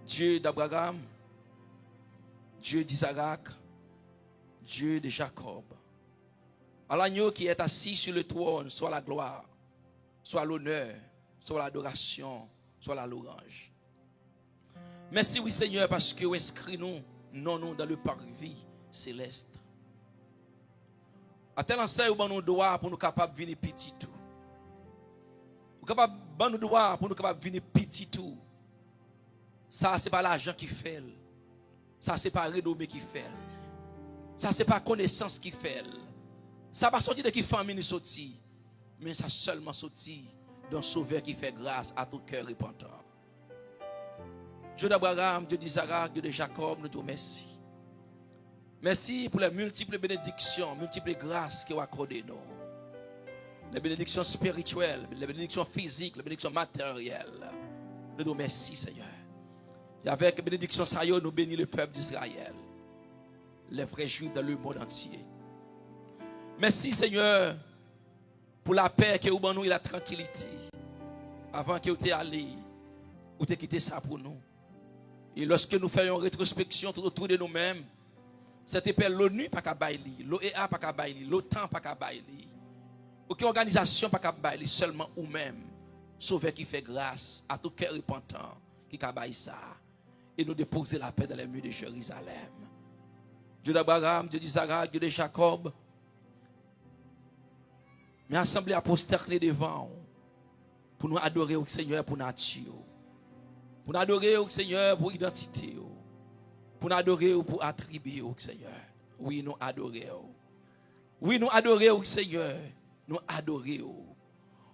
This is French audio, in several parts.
Dieu d'Abraham, Dieu d'Isaac, Dieu de Jacob. À l'agneau qui est assis sur le trône, soit la gloire, soit l'honneur, soit l'adoration, soit la louange. Merci, oui, Seigneur, parce que vous inscrivez nous dans le parvis céleste. À tel enseigne, vous nous droit pour nous capables de venir petit tout. Vous capable de nous droit pour nous capables de venir petit tout. Ça, ce n'est pas l'argent qui fait. Ça, ce n'est pas la renommée qui fait. Ça, ce n'est pas la connaissance qui fait. Ça va sortir de qui famille sorti, mais ça seulement sorti d'un sauveur qui fait grâce à tout cœur repentant. Dieu d'Abraham, Dieu d'Isaac, Dieu de Jacob, nous te remercions. Merci pour les multiples bénédictions, multiples grâces que vous accordez nous. Les bénédictions spirituelles, les bénédictions physiques, les bénédictions matérielles. Nous te remercions, Seigneur. Et avec les bénédictions, nous bénissons le peuple d'Israël, les vrais juifs dans le monde entier. Merci, Seigneur, pour la paix que vous nous et la tranquillité. Avant que vous t'ayez allé, vous t'ayez quitté ça pour nous. Et lorsque nous faisons une rétrospection tout autour de nous-mêmes, cette paix, l'ONU pas qu'à bailler, l'OEA pas qu'à bailler, l'OTAN pas qu'à bailler, aucune organisation pas qu'à bailler, seulement vous-même, sauveur qui fait grâce à tout cœur repentant qui qu'à bailler ça. Et nous déposer la paix dans les murs de Jérusalem. Dieu d'Abraham, Dieu d'Isaac, Dieu de Jacob, mais assemblée à prosterner devant pour nous adorer au Seigneur pour nature, pour nous adorer au Seigneur pour identité, pour nous adorer pour attribuer au Seigneur. Oui, nous adorer. Oui, nous adorer au Seigneur. Nous adorer.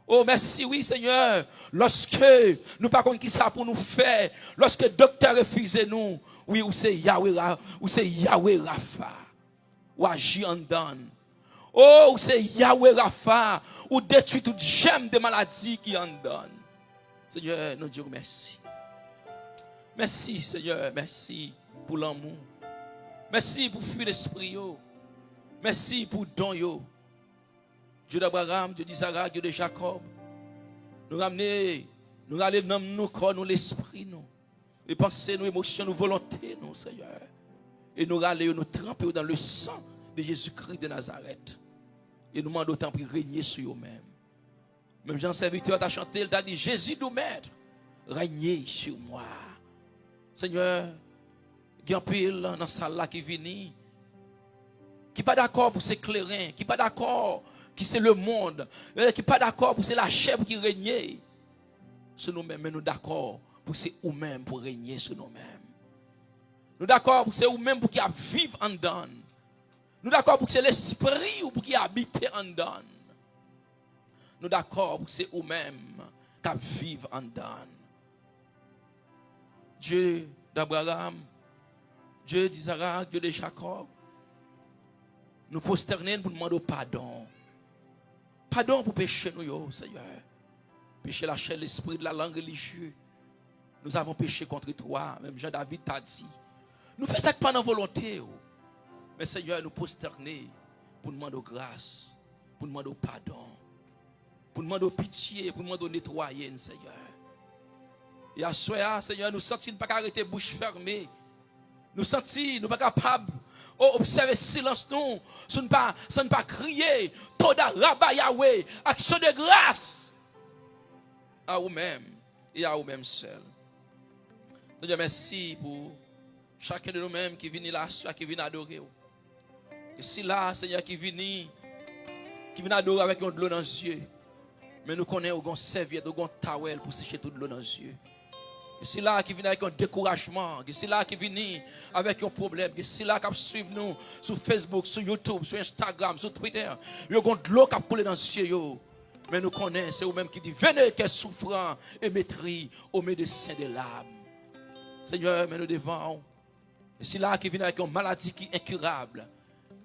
Oh, merci, oui, Seigneur. Lorsque nous ne savons pas qui ça pour nous faire, lorsque le docteur refuse nous, oui, ou c'est Yahweh Rapha, ou agit en donne. Oh, c'est Yahweh Rapha, ou détruit toute gemme de maladie qui en donne. Seigneur, nous disons merci. Merci, Seigneur, merci pour l'amour. Merci pour fuir l'esprit. Merci pour don. Dieu d'Abraham, Dieu d'Isaac, Dieu de Jacob. Nous ramener, nous aller dans nos corps, nous l'esprit, nous. Et penser, nos émotions, nos volontés, nous, Seigneur. Et nous aller, nous tremper dans le sang de Jésus-Christ de Nazareth. Et nous demandons autant pour régner sur eux-mêmes. Même Jean serviteur t'a chanté, il t'a dit, Jésus nous maître, régnez sur moi. Seigneur, il y a un pile dans la salle là qui vient, qui n'est pas d'accord pour s'éclairer, qui n'est pas d'accord qui c'est le monde, qui n'est pas d'accord pour c'est la chair qui règne sur nous-mêmes, mais nous d'accord pour c'est nous-mêmes pour régner sur nous-mêmes. Nous d'accord pour c'est nous-mêmes pour qui vivre en dedans. Nous d'accord pour que c'est l'esprit ou pour qui habite en dedans. Nous d'accord pour que c'est nous-mêmes qui vivent en dedans. Dieu d'Abraham, Dieu d'Isaac, Dieu de Jacob, nous prosterner pour demander pardon. Pardon pour pécher nous, Seigneur. Pécher la chair, l'esprit de la langue religieuse. Nous avons péché contre toi, même Jean-David t'a dit. Nous faisons ça pas dans volonté. Mais Seigneur, nous prosterner pour demander grâce, pour demander pardon, pour demander pitié, pour demander nettoyer, Seigneur. Et à ce moment, Seigneur, nous sentons pas arrêter bouche fermée. Nous sentons, nous pas capables observer silence nous, sans ne pas crier, Toda Rabba Yahweh, action de grâce à vous-même et à vous-même seul. Nous disons merci pour chacun de nous-mêmes qui vient là, qui vient adorer. Et si là, Seigneur, qui vient adorer avec de l'eau dans les yeux, mais nous connaissons qu'on serviette, qu'on towel pour sécher toute l'eau dans les yeux. C'est là qui vient avec un découragement. C'est là qui vient avec un problème. C'est là qui suit nous sur Facebook, sur YouTube, sur Instagram, sur Twitter. Il y a de l'eau qui a coulé dans le ciel. Mais nous connaissons, c'est vous-même qui dit, venez qui est souffrant et maîtrise au médecin de l'âme. Seigneur, mais nous devons. C'est là qui vient avec une maladie qui est incurable.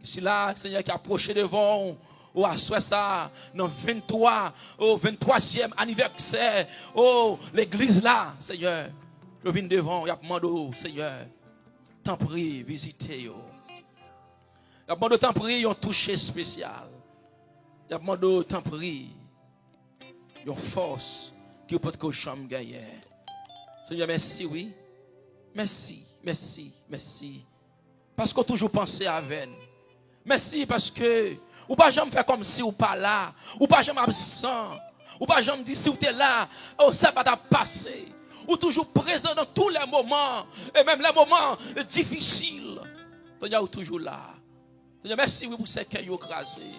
C'est là, Seigneur, qui a approché devant. Oh, à ça, dans 23e anniversaire, oh, l'église là, Seigneur, je viens devant, il y a demandé, Seigneur, t'en prie, visitez. Il y a demandé, t'en prie, un toucher spécial. Il y a demandé, t'en prie, une force qui peut que chambre gagner. Seigneur, merci, oui. Merci, merci, merci. Parce qu'on toujours pensé à elle. Merci parce que ou pas jamais faire comme si ou pas là, ou pas jamais absent, ou pas jamais dire si ou t'es là, oh ça va t'a passer. Ou toujours présent dans tous les moments, et même les moments difficiles. Seigneur, ou toujours là. Seigneur, merci pour ce que vous écrasé.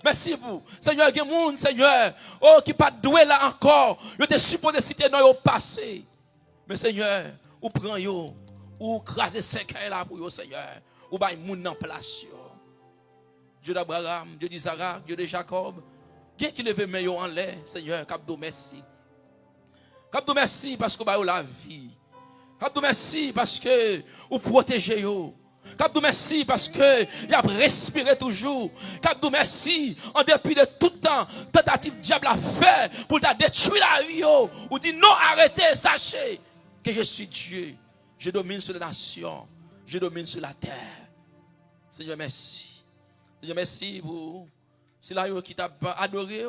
Merci pour. Seigneur, il y a des gens, Seigneur, oh, qui pas doué là encore. Vous êtes supposé citer dans le passé. Mais Seigneur, ou prend yo, ou craser ce que là pour yo, Seigneur. Ou ba moun en place yo. Dieu d'Abraham, Dieu d'Isaac, Dieu de Jacob. Qui qui leve main en l'air, Seigneur, capdo merci. Capdo merci parce que ba yo la vie. Capdo merci parce que ou protégez yo. Capdo merci parce que il a respiré toujours. Capdo merci en dépit de tout temps tentative diable a fait pour ta détruire la vie yo. Ou dit non, arrêtez, sachez que je suis Dieu. Je domine sur les nations, je domine sur la terre. Seigneur merci. Seigneur merci pour c'est là qui t'a adoré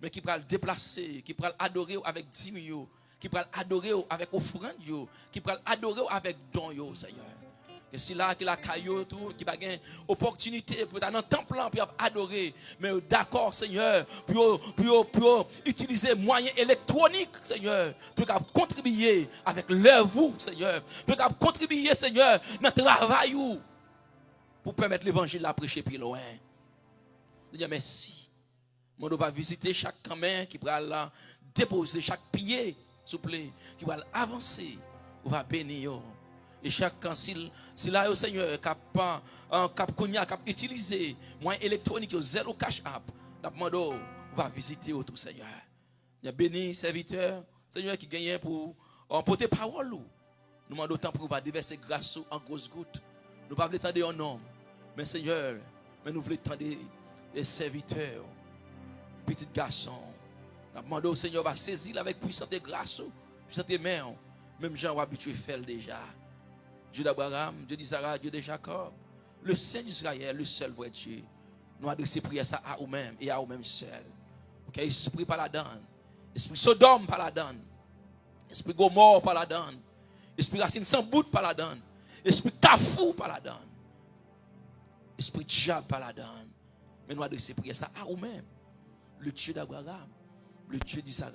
mais qui peut le déplacer, qui peut adorer avec dîme, qui peut adorer avec offrande, qui peut adorer avec don, Seigneur. Que si là, qu'il a caillou, tout, qui va gagner opportunité pour dans le temple, pour adorer. Mais d'accord, Seigneur, pour utiliser moyens électroniques, Seigneur, pour contribuer avec l'œuvre, Seigneur, pour contribuer, Seigneur, dans le travail, pour permettre l'évangile à prêcher plus loin. Seigneur, merci. Mon va visiter chaque camin qui va là déposer chaque pied, s'il vous plaît, qui va avancer, on va bénir. Et chacun, si là, Seigneur, cap utiliser moyens électroniques, zéro cash app, on va visiter tout, Seigneur. Il y a béni, serviteur, Seigneur, qui gagne pour porter parole. Nous demandons temps pour déverser grâce en grosses gouttes. Nous ne voulons pas attendre un homme, mais Seigneur, mais nous voulons attendre les serviteurs, petits garçons. Nous demandons au Seigneur, va saisir avec puissance de grâce, puissance de main, même Jean habitué à faire déjà. Dieu d'Abraham, Dieu d'Isaac, Dieu de Jacob, le Saint d'Israël, le seul vrai Dieu. Nous adressons prière ça à nous-mêmes et à nous-mêmes seuls. Ok, esprit par la donne, esprit Sodome par la donne, esprit Gomorre par la donne, esprit Racine sans bout par la donne, esprit Kafou par la donne, esprit diable par la donne. Mais nous adressons prière ça à nous-mêmes. Le Dieu d'Abraham, le Dieu d'Isaac,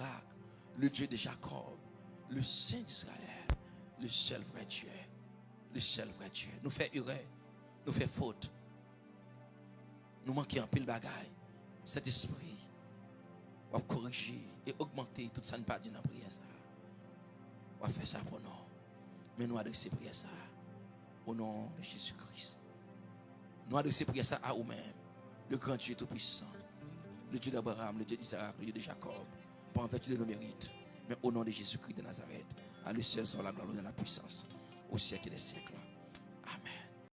le Dieu de Jacob, le Saint d'Israël, le seul vrai Dieu. Le seul vrai Dieu. Nous fait erreur, nous fait faute. Nous manquons un peu de bagaille. Cet esprit va corriger et augmenter tout ça ne pas dit dans la prière ça. On va faire ça pour nous. Mais nous adresser prière ça au nom de Jésus-Christ. Nous adresser prière ça à nous-mêmes. Le grand Dieu tout-puissant. Le Dieu d'Abraham, le Dieu d'Isaac, le Dieu de Jacob. Pas en vertu de nos mérites, mais au nom de Jésus-Christ de Nazareth. À lui seul soit la gloire et la puissance. Au siècle des siècles.